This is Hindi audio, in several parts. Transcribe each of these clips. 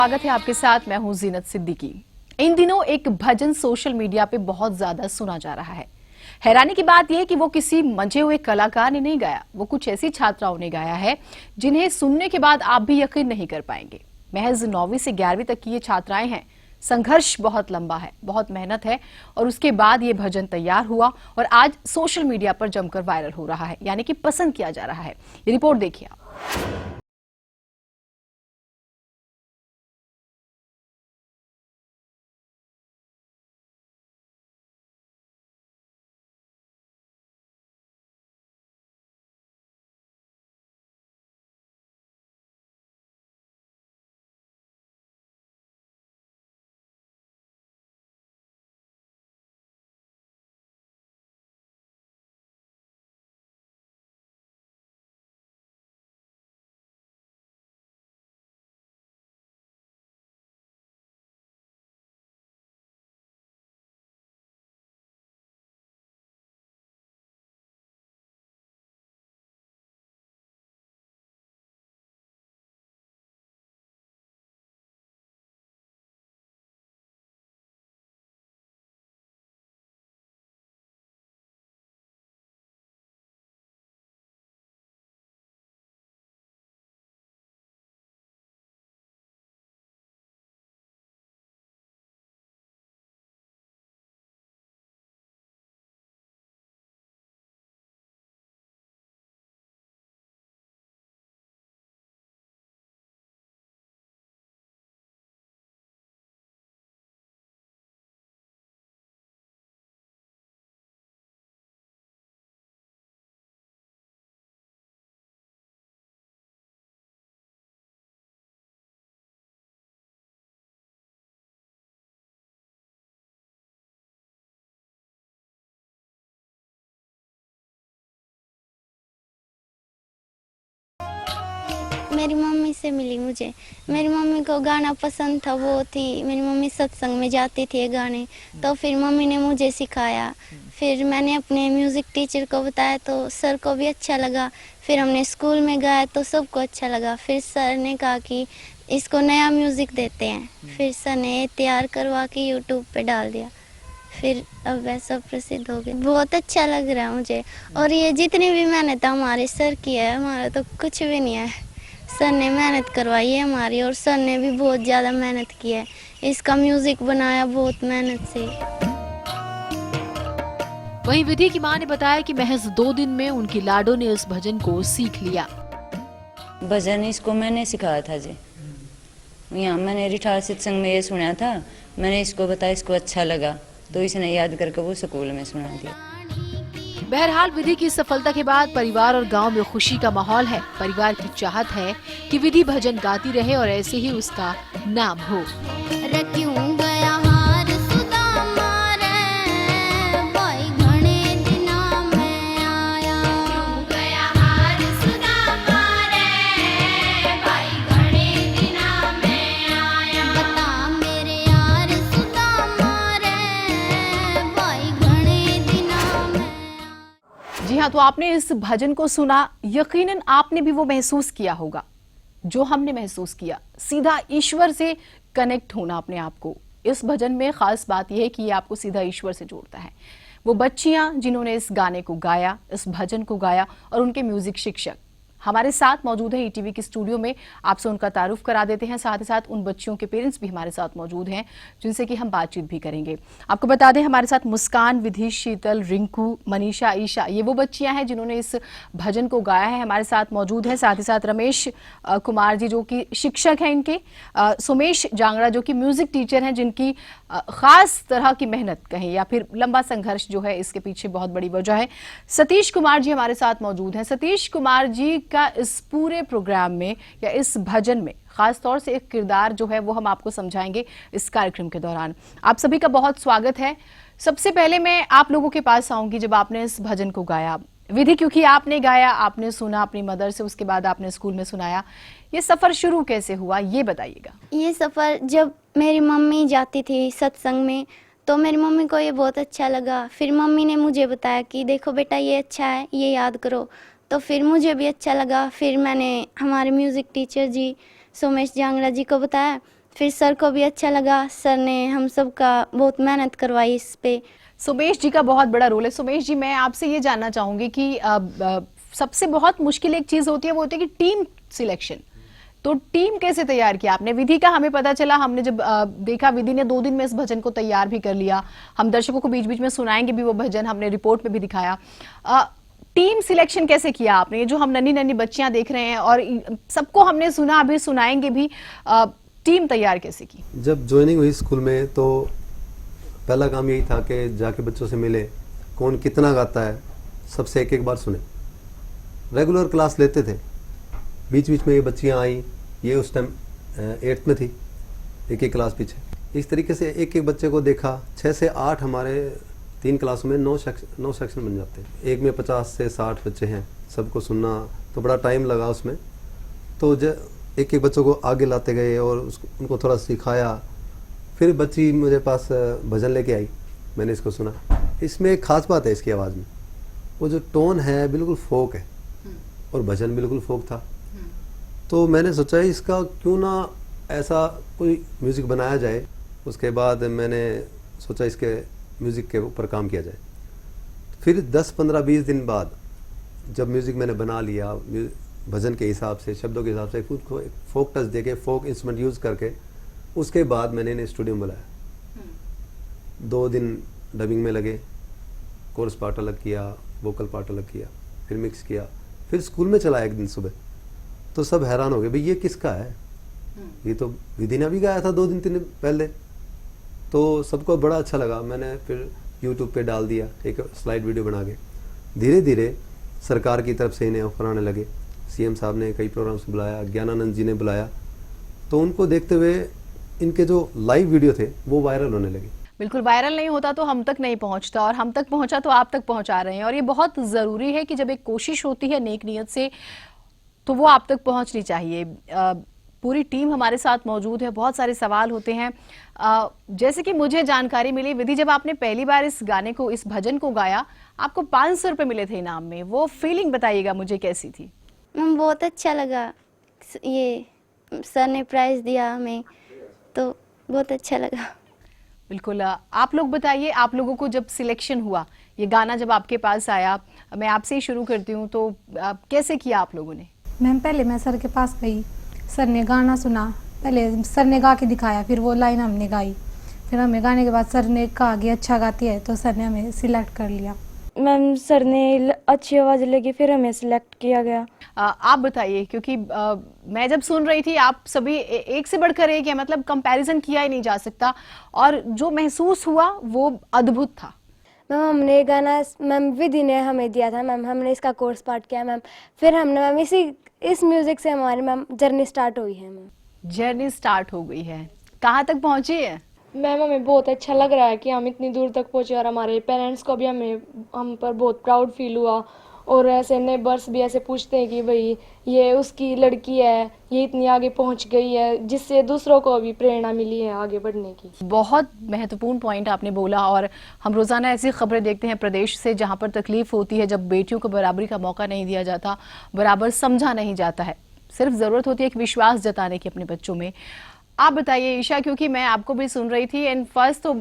स्वागत है आपके साथ। मैं हूं जीनत सिद्दीकी। इन दिनों एक भजन सोशल मीडिया पे बहुत ज्यादा सुना जा रहा है। हैरानी की बात यह कि वो किसी मंजे हुए कलाकार ने नहीं गाया, वो कुछ ऐसी छात्राओं ने गाया है जिन्हें सुनने के बाद आप भी यकीन नहीं कर पाएंगे। महज 9वीं से 11वीं तक की ये छात्राएं हैं। संघर्ष बहुत लंबा है, बहुत मेहनत है और उसके बाद ये भजन तैयार हुआ और आज सोशल मीडिया पर जमकर वायरल हो रहा है, यानी कि पसंद किया जा रहा है। ये रिपोर्ट देखिए आप। मेरी मम्मी से मिली मुझे। मेरी मम्मी को गाना पसंद था, वो थी मेरी मम्मी सत्संग में जाती थी ये गाने, तो फिर मम्मी ने मुझे सिखाया। फिर मैंने अपने म्यूज़िक टीचर को बताया तो सर को भी अच्छा लगा। फिर हमने स्कूल में गाया तो सबको अच्छा लगा। फिर सर ने कहा कि इसको नया म्यूज़िक देते हैं। फिर सर ने तैयार करवा के यूट्यूब पे डाल दिया। फिर अब वैसा प्रसिद्ध हो गया। बहुत अच्छा लग रहा है मुझे। और ये जितनी भी मेहनत हमारे सर की है, हमारा तो कुछ भी नहीं है। सर ने मेहनत करवाई है हमारी, और सर ने भी बहुत ज़्यादा मेहनत की है। इसका म्यूज़िक बनाया बहुत मेहनत से। वहीं विधि की मां ने बताया कि महज 2 दिन में उनकी लाडो ने इस भजन को सीख लिया। भजन इसको मैंने सिखाया था जी। यहाँ मैंने रिठाल सत्संग में ये सुना था, मैंने इसको बताया, इसको अच्छा लगा तो इसने याद करके वो स्कूल में सुना दिया। बहरहाल विधि की सफलता के बाद परिवार और गांव में खुशी का माहौल है। परिवार की चाहत है कि विधि भजन गाती रहे और ऐसे ही उसका नाम हो। जी हाँ, तो आपने इस भजन को सुना, यकीनन आपने भी वो महसूस किया होगा जो हमने महसूस किया, सीधा ईश्वर से कनेक्ट होना अपने आप को। इस भजन में खास बात यह है कि ये आपको सीधा ईश्वर से जोड़ता है। वो बच्चियां जिन्होंने इस गाने को गाया, इस भजन को गाया, और उनके म्यूजिक शिक्षक हमारे साथ मौजूद है ईटीवी के स्टूडियो में। आपसे उनका तारुफ करा देते हैं। साथ ही साथ उन बच्चियों के पेरेंट्स भी हमारे साथ मौजूद हैं जिनसे कि हम बातचीत भी करेंगे। आपको बता दें, हमारे साथ मुस्कान, विधि, शीतल, रिंकू, मनीषा, ईशा, ये वो बच्चियां हैं जिन्होंने इस भजन को गाया है, हमारे साथ मौजूद है। साथ ही साथ रमेश कुमार जी जो कि शिक्षक हैं इनके, सुमेश जांगड़ा जो कि म्यूजिक टीचर हैं, जिनकी खास तरह की मेहनत कहें या फिर लंबा संघर्ष जो है इसके पीछे बहुत बड़ी वजह है। सतीश कुमार जी हमारे साथ मौजूद हैं। सतीश कुमार जी का इस पूरे प्रोग्राम में या इस भजन में खास तौर से एक किरदार जो है वो हम आपको समझाएंगे इस कार्यक्रम के दौरान। आप सभी का बहुत स्वागत है। सबसे पहले मैं आप लोगों के पास आऊंगी, जब आपने इस भजन को गाया, विधि क्योंकि आपने गाया, आपने सुना अपनी मदर से, उसके बाद आपने स्कूल में सुनाया, ये सफर शुरू कैसे हुआ ये बताइएगा। ये सफ़र जब मेरी मम्मी जाती थी सत्संग में तो मेरी मम्मी को ये बहुत अच्छा लगा। फिर मम्मी ने मुझे बताया कि देखो बेटा ये अच्छा है, ये याद करो। तो फिर मुझे भी अच्छा लगा। फिर मैंने हमारे म्यूज़िक टीचर जी सुमेश जांगड़ा जी को बताया फिर सर को भी अच्छा लगा, सर ने हम सब का बहुत मेहनत करवाई इस पे। सुमेश जी का बहुत बड़ा रोल है। सुमेश जी, मैं आपसे ये जानना चाहूंगी कि सबसे बहुत मुश्किल एक चीज होती है, वो होती है कि टीम सिलेक्शन। तो टीम कैसे तैयार किया आपने? विधि का हमें पता चला, हमने जब देखा विधि ने 2 दिन में इस भजन को तैयार भी कर लिया। हम दर्शकों को बीच बीच में सुनाएंगे भी वो भजन, हमने रिपोर्ट में भी दिखाया। टीम सिलेक्शन कैसे किया आपने? ये जो हम नन्ही नन्ही बच्चियां देख रहे हैं और सबको हमने सुना, अभी सुनाएंगे भी, टीम तैयार कैसे की? जब ज्वाइनिंग हुई स्कूल में तो पहला काम यही था कि जाके बच्चों से मिले, कौन कितना गाता है, सबसे एक एक बार सुने। रेगुलर क्लास लेते थे, बीच बीच में ये बच्चियां आई, ये उस टाइम 8th में थी, एक एक क्लास पीछे। इस तरीके से एक एक बच्चे को देखा। 6 से 8 हमारे 3 क्लासों में 9 सेक्शन बन जाते हैं। एक में 50 से 60 बच्चे हैं, सबको सुनना तो बड़ा टाइम लगा उसमें। तो एक एक बच्चों को आगे लाते गए और उनको थोड़ा सिखाया। फिर बच्ची मुझे पास भजन लेके आई, मैंने इसको सुना। इसमें एक खास बात है इसकी आवाज़ में, वो जो टोन है बिल्कुल फोक है और भजन बिल्कुल फोक था। तो मैंने सोचा इसका क्यों ना ऐसा कोई म्यूज़िक बनाया जाए। उसके बाद मैंने सोचा इसके म्यूज़िक के ऊपर काम किया जाए। फिर 10, 15, 20 दिन बाद जब म्यूज़िक मैंने बना लिया भजन के हिसाब से, शब्दों के हिसाब से, उसको एक फोक टच देके, फोक इंस्ट्रूमेंट यूज़ करके, उसके बाद मैंने इन्हें स्टूडियो में बुलाया। 2 दिन डबिंग में लगे, कोर्स पार्ट अलग किया, वोकल पार्ट अलग किया, फिर मिक्स किया, फिर स्कूल में चलाया एक दिन सुबह। तो सब हैरान हो गए, भाई ये किसका है? ये तो विधि ने भी गाया था 2 दिन 3 दिन पहले। तो सबको बड़ा अच्छा लगा। मैंने फिर यूट्यूब पे डाल दिया एक स्लाइड वीडियो बना के। धीरे धीरे सरकार की तरफ से इन्हें ऑफर आने लगे। सीएम साहब ने कई प्रोग्राम्स बुलाया, ज्ञानानंद जी ने बुलाया। तो उनको देखते हुए इनके जो लाइव वीडियो थे वो वायरल होने लगे। बिल्कुल, वायरल नहीं होता तो हम तक नहीं पहुंचता, और हम तक पहुंचा तो आप तक पहुंचा रहे हैं। और ये बहुत जरूरी है कि जब एक कोशिश होती है नेक नियत से, तो वो आप तक पहुंचनी चाहिए। पूरी टीम हमारे साथ मौजूद है, बहुत सारे सवाल होते हैं। जैसे कि मुझे जानकारी मिली, विधि, जब आपने पहली बार इस गाने को, इस भजन को गाया, आपको 500 रुपये मिले थे इनाम में। वो फीलिंग बताइएगा मुझे, कैसी थी? मैम बहुत अच्छा लगा, ये सर ने प्राइज़ दिया हमें, तो बहुत अच्छा लगा। बिल्कुल। आप लोग बताइए, आप लोगों को जब सिलेक्शन हुआ, ये गाना जब आपके पास आया, मैं आपसे ही शुरू करती हूँ, तो कैसे किया आप लोगों ने? मैम पहले मैं सर के पास गई, सर ने गाना सुना, पहले सर ने गा के दिखाया, फिर वो लाइन हमने गाई। फिर हमें गाने के बाद सर ने कहा कि अच्छा गाती है, तो सर ने हमें सिलेक्ट कर लिया। मैम सर ने अच्छी आवाज़ लगी, फिर हमें सिलेक्ट किया गया। आप बताइए, क्योंकि मैं जब सुन रही थी, आप सभी एक से बढ़कर एक है, मतलब कंपैरिजन किया ही नहीं जा सकता, और जो महसूस हुआ वो अद्भुत था। मैम हमने ये गाना मैम विधि ने हमें दिया था, मैम हमने इसका कोर्स पार्ट किया मैम। फिर हमने मैम इस म्यूज़िक से हमारी मैम जर्नी स्टार्ट हुई है। मैम जर्नी स्टार्ट हो गई है, कहाँ तक पहुँची है? मैम हमें बहुत अच्छा लग रहा है कि हम इतनी दूर तक पहुँचे, और हमारे पेरेंट्स को भी हम पर बहुत प्राउड फील हुआ। और ऐसे नेबर्स भी ऐसे पूछते हैं कि भाई ये उसकी लड़की है, ये इतनी आगे पहुंच गई है, जिससे दूसरों को भी प्रेरणा मिली है आगे बढ़ने की। बहुत महत्वपूर्ण पॉइंट आपने बोला, और हम रोज़ाना ऐसी खबरें देखते हैं प्रदेश से, जहां पर तकलीफ होती है जब बेटियों को बराबरी का मौका नहीं दिया जाता, बराबर समझा नहीं जाता है। सिर्फ ज़रूरत होती है एक विश्वास जताने की अपने बच्चों में। आप बताइए ईशा, क्योंकि मैं आपको भी सुन रही थी, एंड फर्स्ट तो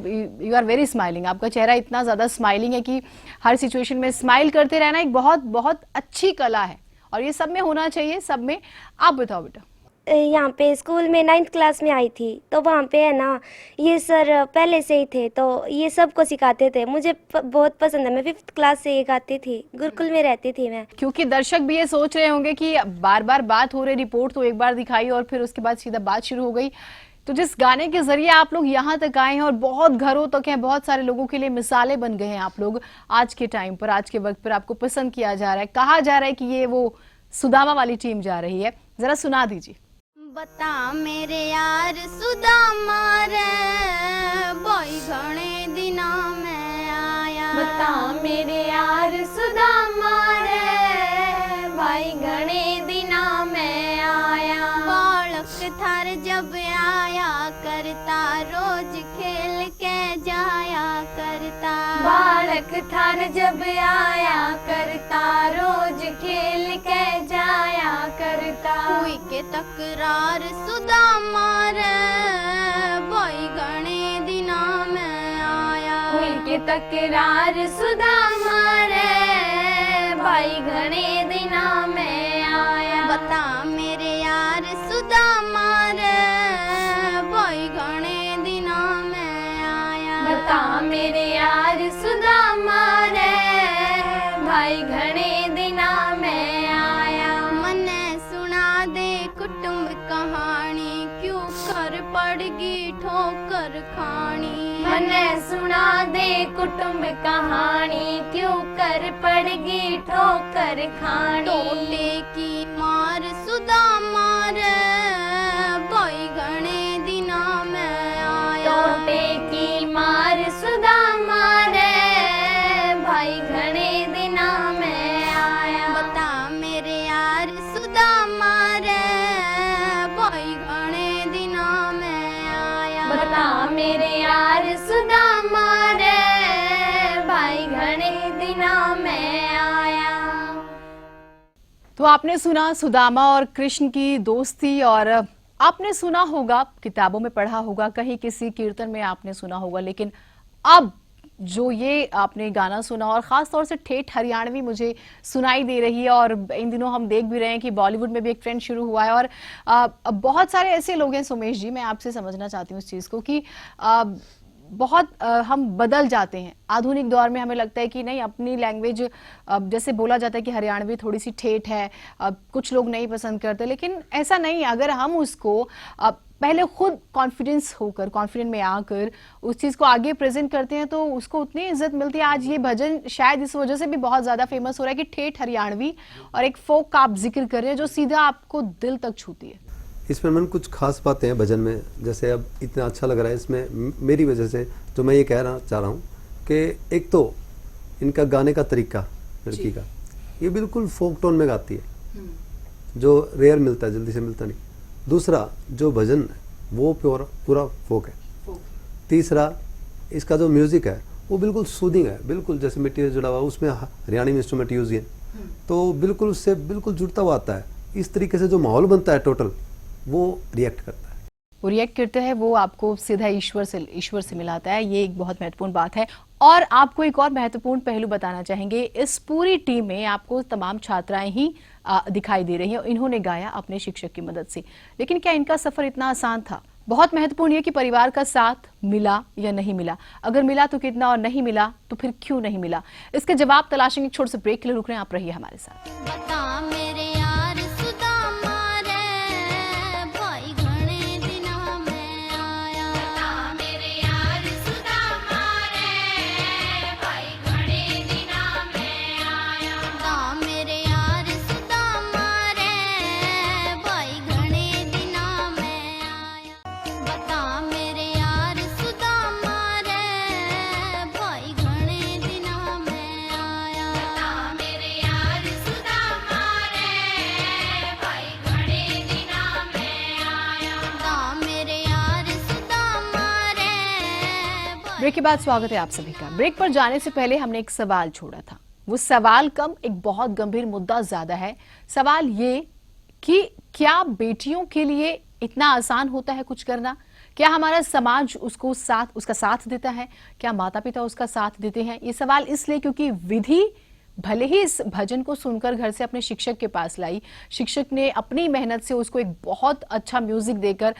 यू आर वेरी स्माइलिंग, आपका चेहरा इतना ज़्यादा स्माइलिंग है कि हर सिचुएशन में स्माइल करते रहना एक बहुत बहुत अच्छी कला है, और ये सब में होना चाहिए, सब में। आप बताओ बेटा। यहाँ पे स्कूल में 9th क्लास में आई थी, तो वहाँ पे है ना, ये सर पहले से ही थे, तो ये सबको सिखाते थे। मुझे बहुत पसंद है, मैं 5th क्लास से ये गाती थी, गुरुकुल में रहती थी मैं। क्योंकि दर्शक भी ये सोच रहे होंगे कि बार बार बात हो रही, रिपोर्ट तो एक बार दिखाई और फिर उसके बाद सीधा बात शुरू हो गई। तो जिस गाने के जरिए आप लोग यहाँ तक आए हैं और बहुत घरों तक हैं, बहुत सारे लोगों के लिए मिसालें बन गए हैं आप लोग आज के टाइम पर, आज के वक्त पर आपको पसंद किया जा रहा है, कहा जा रहा है कि ये वो सुदामा वाली टीम जा रही है। जरा सुना दीजिए। बता मेरे यार सुदामा रे, भाई घणे दिना में आया। बता मेरे यार सुदामा रे, भाई घणे दिना में आया। बालक थार जब आया करता, रोज खेल के जाया करता। बालक थार जब आया करता, रोज खेल के जाया करता। हुई के के तकरार सुदामा रे भाई घणे दिना में आया। हुई के तकरार सुदामा रे भाई घणे दिना में आया। बता मेरे यार सुदामा रे भाई घणे दिना में आया। बता मेरे यार सुदामा रे भाई घणे दिना में आया। मने सुना दे कुटुंब कहानी क्यों कर पड़गी ठोकर खानी। मने सुना दे कुटुंब कहानी क्यों कर पड़गी ठोकर खानी। टोटे की मार सुदामा रे भाई घणे दिना में आया। टोटे की मार सुदामा रे भाई घणे दिना में आया। बता मेरे यार सुदामा रे भाई घणे दिना में आया। बता मेरे यार सुदामा रे भाई घणे दिना में आया। तो आपने सुना सुदामा और कृष्ण की दोस्ती, और आपने सुना होगा, किताबों में पढ़ा होगा, कहीं किसी कीर्तन में आपने सुना होगा, लेकिन अब जो ये आपने गाना सुना और ख़ास तौर से ठेठ हरियाणवी मुझे सुनाई दे रही है। और इन दिनों हम देख भी रहे हैं कि बॉलीवुड में भी एक ट्रेंड शुरू हुआ है, और बहुत सारे ऐसे लोग हैं सुमेश जी, मैं आपसे समझना चाहती हूँ इस चीज़ को कि बहुत हम बदल जाते हैं आधुनिक दौर में। हमें लगता है कि नहीं, अपनी लैंग्वेज, जैसे बोला जाता है कि हरियाणवी थोड़ी सी ठेठ है, कुछ लोग नहीं पसंद करते, लेकिन ऐसा नहीं। अगर हम उसको पहले खुद कॉन्फिडेंट में आकर उस चीज़ को आगे प्रेजेंट करते हैं तो उसको उतनी इज्जत मिलती है। आज ये भजन शायद इस वजह से भी बहुत ज़्यादा फेमस हो रहा है कि ठेठ हरियाणवी और एक फोक का आप जिक्र कर रहे हैं जो सीधा आपको दिल तक छूती है। इसमें मन कुछ खास बातें हैं भजन में, जैसे अब इतना अच्छा लग रहा है इसमें मेरी वजह से, तो मैं ये कहना चाह रहा हूँ कि एक तो इनका गाने का तरीका, लड़की का, ये बिल्कुल फोक टोन में गाती है जो रेयर मिलता है, जल्दी से मिलता नहीं। दूसरा, जो भजन है वो पूरा फोक है। तीसरा, इसका जो म्यूजिक है वो बिल्कुल सूदिंग है, बिल्कुल जैसे मिट्टी से जुड़ा हुआ, उसमें हरियाणवी इंस्ट्रूमेंट यूज है, तो बिल्कुल उससे बिल्कुल जुड़ता हुआ आता है। इस तरीके से जो माहौल बनता है टोटल, वो रिएक्ट करता है। वो रिएक्ट करते हैं, वो आपको सीधा ईश्वर से मिलाता है। ये एक बहुत महत्वपूर्ण बात है। और आपको एक और महत्वपूर्ण पहलू बताना चाहेंगे, इस पूरी टीम में आपको तमाम छात्राएं ही दिखाई दे रही हैं। इन्होंने गाया अपने शिक्षक की मदद से, लेकिन क्या इनका सफर इतना आसान था? बहुत महत्वपूर्ण है कि परिवार का साथ मिला या नहीं मिला, अगर मिला तो कितना, और नहीं मिला तो फिर क्यों नहीं मिला, इसके जवाब तलाशेंगे। छोटे से ब्रेक के लिए रुक रहे हैं, आप रहिए हमारे साथ। बता मेरे यार सुदामा रे भाई घणे दिना में आया। बता मेरे यार सुदामा रे भाई घणे दिना में आया। बता मेरे यार सुदामा रे भाई घणे दिना में आया। बता मेरे यार सुदामा रे भाई घणे दिना में आया। बता मेरे यार सुदामा रे भाई घणे दिना में आया। बता मेरे यार सुदामा रे ब्रेक के बाद स्वागत है आप सभी का। ब्रेक पर जाने से पहले हमने एक सवाल छोड़ा था। वो सवाल कम, एक बहुत गंभीर मुद्दा ज्यादा है। सवाल ये कि क्या बेटियों के लिए इतना आसान होता है कुछ करना? क्या हमारा समाज उसका साथ देता है? क्या माता पिता उसका साथ देते हैं? ये सवाल इसलिए क्योंकि विधि भले ही इस भजन को सुनकर घर से अपने शिक्षक के पास लाई, शिक्षक ने अपनी मेहनत से उसको एक बहुत अच्छा म्यूजिक देकर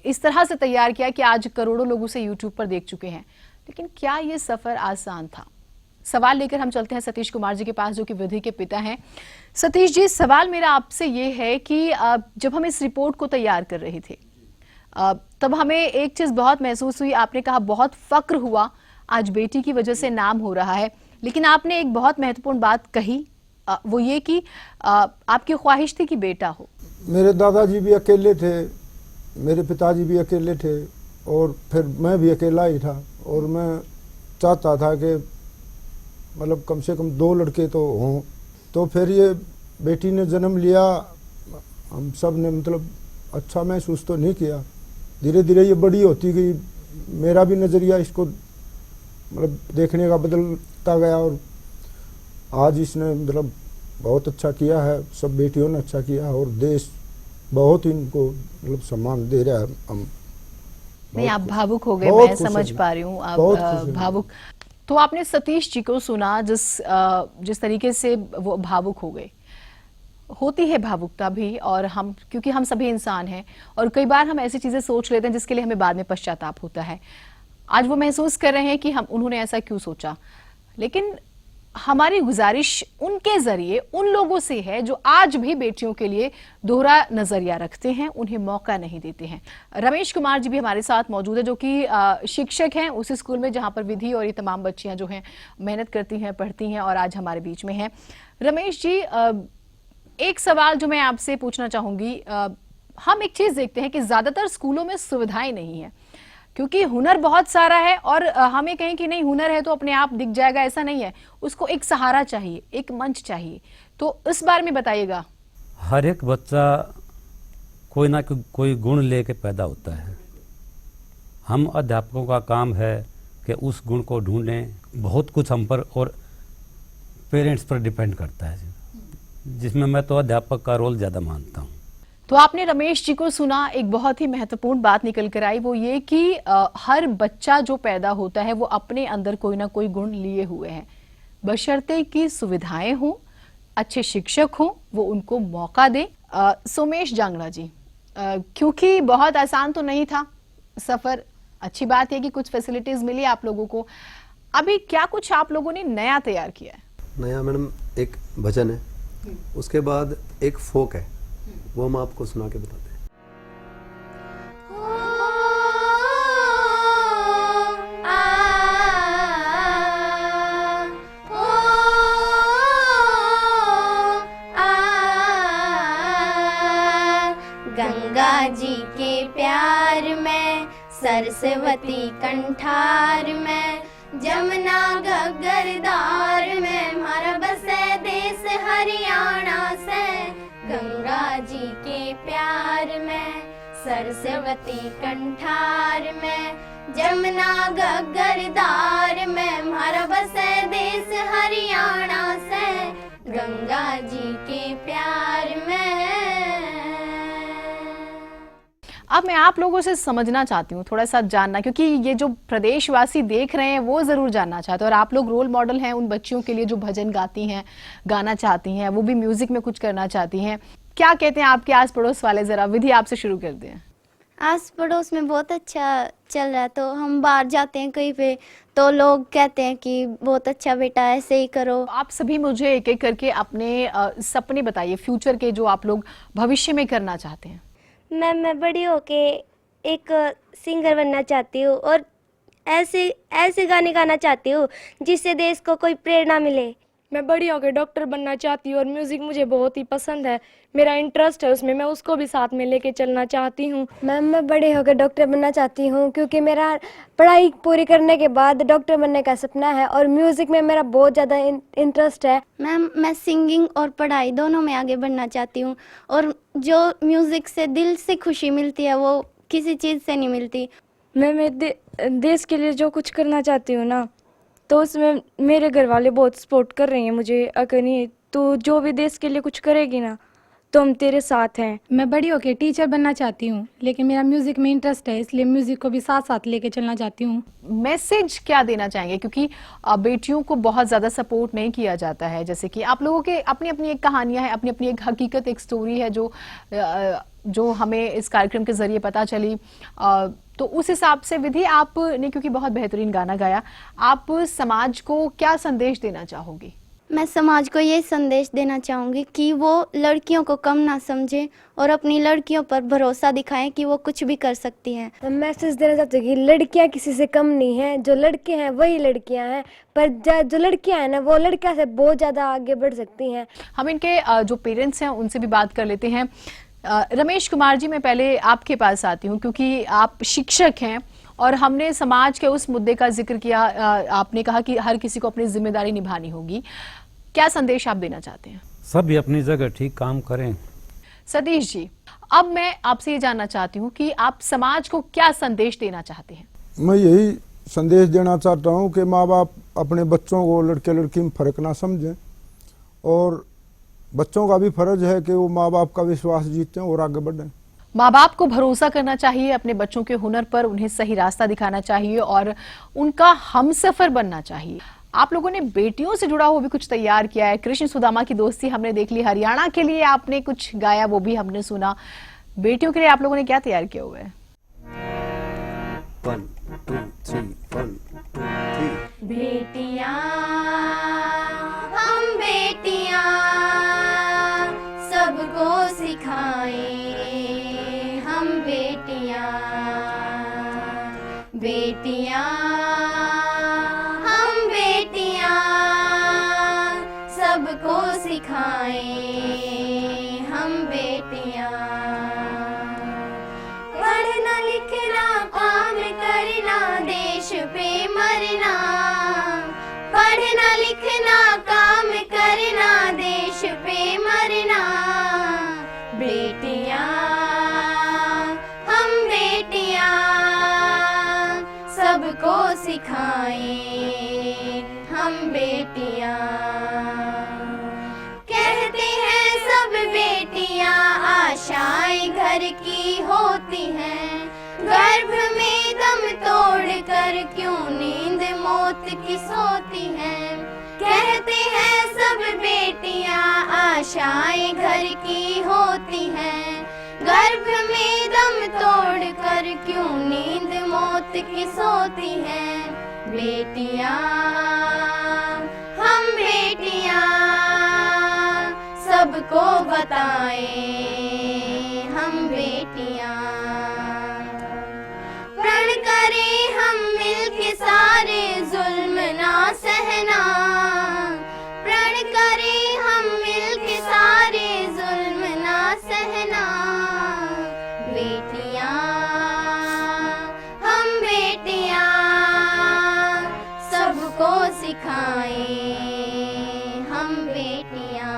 इस तरह से तैयार किया कि आज करोड़ों लोग उसे यूट्यूब पर देख चुके हैं, लेकिन क्या ये सफर आसान था? सवाल लेकर हम चलते हैं सतीश कुमार जी के पास, जो कि विधि के पिता हैं। सतीश जी, सवाल मेरा आपसे ये है कि जब हम इस रिपोर्ट को तैयार कर रहे थे तब हमें एक चीज बहुत महसूस हुई। आपने कहा बहुत फक्र हुआ, आज बेटी की वजह से नाम हो रहा है, लेकिन आपने एक बहुत महत्वपूर्ण बात कही, वो ये कि आपकी ख्वाहिश थी कि बेटा हो। मेरे दादाजी भी अकेले थे, मेरे पिताजी भी अकेले थे, और फिर मैं भी अकेला ही था, और मैं चाहता था कि मतलब कम से कम 2 लड़के तो हों। तो फिर ये बेटी ने जन्म लिया, हम सब ने मतलब अच्छा महसूस तो नहीं किया। धीरे धीरे ये बड़ी होती गई, मेरा भी नज़रिया इसको मतलब देखने का बदलता गया, और आज इसने मतलब बहुत अच्छा किया है, सब बेटियों ने अच्छा किया, और देश बहुत इनको मतलब सम्मान दे रहा है हम। नहीं, आप भावुक हो गए, बहुत मैं खुश समझ हैं। पा रही हूँ आप बहुत खुश हैं। भावुक। तो आपने सतीश जी को सुना जिस तरीके से वो भावुक हो गए। होती है भावुकता भी, और हम क्योंकि हम सभी इंसान हैं और कई बार हम ऐसी चीजें सोच लेते हैं जिसके लिए हमें बाद में पश्चाताप होता है। आज वो महसूस कर रहे हैं कि हम उन्होंने ऐसा क्यों सोचा, लेकिन हमारी गुजारिश उनके जरिए उन लोगों से है जो आज भी बेटियों के लिए दोहरा नजरिया रखते हैं, उन्हें मौका नहीं देते हैं। रमेश कुमार जी भी हमारे साथ मौजूद है, जो कि शिक्षक हैं उसी स्कूल में जहां पर विधि और ये तमाम बच्चियां जो हैं मेहनत करती हैं, पढ़ती हैं और आज हमारे बीच में हैं। रमेश जी, एक सवाल जो मैं आपसे पूछना चाहूंगी, हम एक चीज देखते हैं कि ज्यादातर स्कूलों में सुविधाएं नहीं है, क्योंकि हुनर बहुत सारा है और हमें कहें कि नहीं हुनर है तो अपने आप दिख जाएगा, ऐसा नहीं है। उसको एक सहारा चाहिए, एक मंच चाहिए। तो इस बारे में बताइएगा। हर एक बच्चा कोई ना कोई गुण लेके पैदा होता है। हम अध्यापकों का काम है कि उस गुण को ढूंढें। बहुत कुछ हम पर और पेरेंट्स पर डिपेंड करता है, जिसमें मैं तो अध्यापक का रोल ज़्यादा मानता हूँ। तो आपने रमेश जी को सुना, एक बहुत ही महत्वपूर्ण बात निकल कर आई, वो ये कि हर बच्चा जो पैदा होता है वो अपने अंदर कोई ना कोई गुण लिए हुए हैं, बशर्ते कि सुविधाएं हों, अच्छे शिक्षक हों, वो उनको मौका दें। सोमेश जांगड़ा जी, क्योंकि बहुत आसान तो नहीं था सफर, अच्छी बात है कि कुछ फैसिलिटीज मिली आप लोगों को। अभी क्या कुछ आप लोगों ने नया तैयार किया है? नया मैडम एक भजन है, उसके बाद एक फोक है, वो हम आपको सुना के बताते हैं। गंगा जी के प्यार में, सरस्वती कंठार में, जमुना घग्गरदार में, हमारा बसे देश हरियाणा से। गंगा जी के प्यार में, सरस्वती कंठार में, जमुना घग्गरदार में, हमारा बसे देश हरियाणा से। गंगा जी के प्यार में। अब मैं आप लोगों से समझना चाहती हूँ, थोड़ा सा जानना, क्योंकि ये जो प्रदेशवासी देख रहे हैं वो जरूर जानना चाहते हैं और आप लोग रोल मॉडल हैं उन बच्चियों के लिए जो भजन गाती हैं, गाना चाहती हैं, वो भी म्यूजिक में कुछ करना चाहती हैं। क्या कहते हैं आपके आस पड़ोस वाले? जरा विधि आपसे शुरू करते हैं। आस पड़ोस में बहुत अच्छा चल रहा है, तो हम बाहर जाते हैं कहीं पे तो लोग कहते हैं कि बहुत अच्छा बेटा, ऐसे ही करो। आप सभी मुझे एक एक करके अपने सपने बताइए, फ्यूचर के जो आप लोग भविष्य में करना चाहते हैं। मैं बड़ी होके एक सिंगर बनना चाहती हूँ और ऐसे ऐसे गाने गाना चाहती हूँ जिससे देश को कोई प्रेरणा मिले। मैं बड़ी होकर डॉक्टर बनना चाहती हूँ और म्यूज़िक मुझे बहुत ही पसंद है, मेरा इंटरेस्ट है उसमें, मैं उसको भी साथ में लेके चलना चाहती हूँ। मैं बड़े होकर डॉक्टर बनना चाहती हूँ क्योंकि मेरा पढ़ाई पूरी करने के बाद डॉक्टर बनने का सपना है और म्यूज़िक में मेरा बहुत ज़्यादा इंटरेस्ट है। मैं सिंगिंग और पढ़ाई दोनों में आगे बढ़ना चाहती हूँ और जो म्यूज़िक से दिल से खुशी मिलती है वो किसी चीज़ से नहीं मिलती। मैं देश के लिए जो कुछ करना चाहती हूँ ना, तो उसमें मेरे घर वाले बहुत सपोर्ट कर रहे हैं मुझे। अगर नहीं तो जो भी देश के लिए कुछ करेगी ना तो हम तेरे साथ हैं। मैं बड़ी होकर टीचर बनना चाहती हूँ, लेकिन मेरा म्यूजिक में इंटरेस्ट है, इसलिए म्यूजिक को भी साथ साथ लेके चलना चाहती हूँ। मैसेज क्या देना चाहेंगे, क्योंकि बेटियों को बहुत ज्यादा सपोर्ट नहीं किया जाता है, जैसे कि आप लोगों के अपनी अपनी एक कहानियां हैं, अपनी अपनी एक हकीकत, एक स्टोरी है जो हमें इस कार्यक्रम के जरिए पता चली। तो उस हिसाब से विधि आपने क्योंकि बहुत बेहतरीन गाना गाया, आप समाज को क्या संदेश देना चाहोगी? मैं समाज को ये संदेश देना चाहूँगी कि वो लड़कियों को कम ना समझें और अपनी लड़कियों पर भरोसा दिखाएं कि वो कुछ भी कर सकती हैं। मैं मैसेज देना चाहती हूँ कि लड़कियाँ किसी से कम नहीं हैं, जो लड़के हैं वही लड़कियाँ हैं, पर जो लड़कियाँ हैं ना वो लड़कियों से बहुत ज़्यादा आगे बढ़ सकती हैं। हम इनके जो पेरेंट्स हैं उनसे भी बात कर लेते हैं। रमेश कुमार जी, मैं पहले आपके पास आती हूँ क्योंकि आप शिक्षक हैं और हमने समाज के उस मुद्दे का जिक्र किया। आपने कहा कि हर किसी को अपनी जिम्मेदारी निभानी होगी, क्या संदेश आप देना चाहते हैं? सभी अपनी जगह ठीक काम करें। सतीश जी, अब मैं आपसे ये जानना चाहती हूँ कि आप समाज को क्या संदेश देना चाहते हैं? मैं यही संदेश देना चाहता हूँ कि माँ बाप अपने बच्चों को लड़के लड़की में फ़र्क ना समझें और बच्चों का भी फर्ज है कि वो माँ बाप का विश्वास जीतें और आगे बढ़ें। माँ बाप को भरोसा करना चाहिए अपने बच्चों के हुनर पर, उन्हें सही रास्ता दिखाना चाहिए और उनका हमसफर बनना चाहिए। आप लोगों ने बेटियों से जुड़ा हुआ भी कुछ तैयार किया है। कृष्ण सुदामा की दोस्ती हमने देख ली, हरियाणा के लिए आपने कुछ गाया वो भी हमने सुना। बेटियों के लिए आप लोगों ने क्या तैयार किया हुआ है? 1 2 3 1 2 3। बेटियां हम बेटियां सबको सिखाएं, हम बेटियां बेटियां हम बेटियां सबको सिखाएं, हम बेटियां पढ़ना लिखना काम करना देश पे मरना, पढ़ना लिखना काम करना देश पे मरना, बेटियां हम बेटियां सबको सिखाएं, हम बेटियां कहते हैं सब बेटियां आशाएं घर की होती हैं, गर्भ में दम तोड़ कर क्यों नींद मौत की सोती हैं, कहते हैं सब बेटियां आशाएं घर की होती हैं, गर्भ में दम तोड़ कर क्यों नींद मौत की सोती हैं, बेटियां हम बेटियां सबको बताएं, हम बेटियां प्रण करें हम मिलके सारे जुल्म ना सहना, प्रण करें हम मिलके सारे जुल्म ना सहना, बेटियां हम बेटियां सबको सिखाएं, हम बेटियां।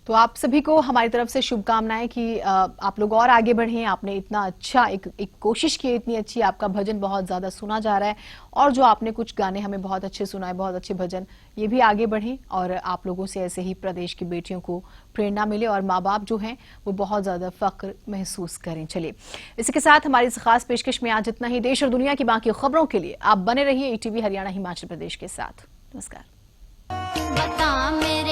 तो आप सभी को हमारी तरफ से शुभकामनाएं कि आप लोग और आगे बढ़ें। आपने इतना अच्छा एक कोशिश की, इतनी अच्छी, आपका भजन बहुत ज्यादा सुना जा रहा है और जो आपने कुछ गाने हमें बहुत अच्छे सुनाए, बहुत अच्छे भजन, ये भी आगे बढ़ें और आप लोगों से ऐसे ही प्रदेश की बेटियों को प्रेरणा मिले और माँ बाप जो हैं वो बहुत ज्यादा फख्र महसूस करें। चलिए, इसी के साथ हमारी इस खास पेशकश में आज इतना ही। देश और दुनिया की बाकी खबरों के लिए आप बने रहिए ईटीवी हरियाणा हिमाचल प्रदेश के साथ। नमस्कार। बता मेरे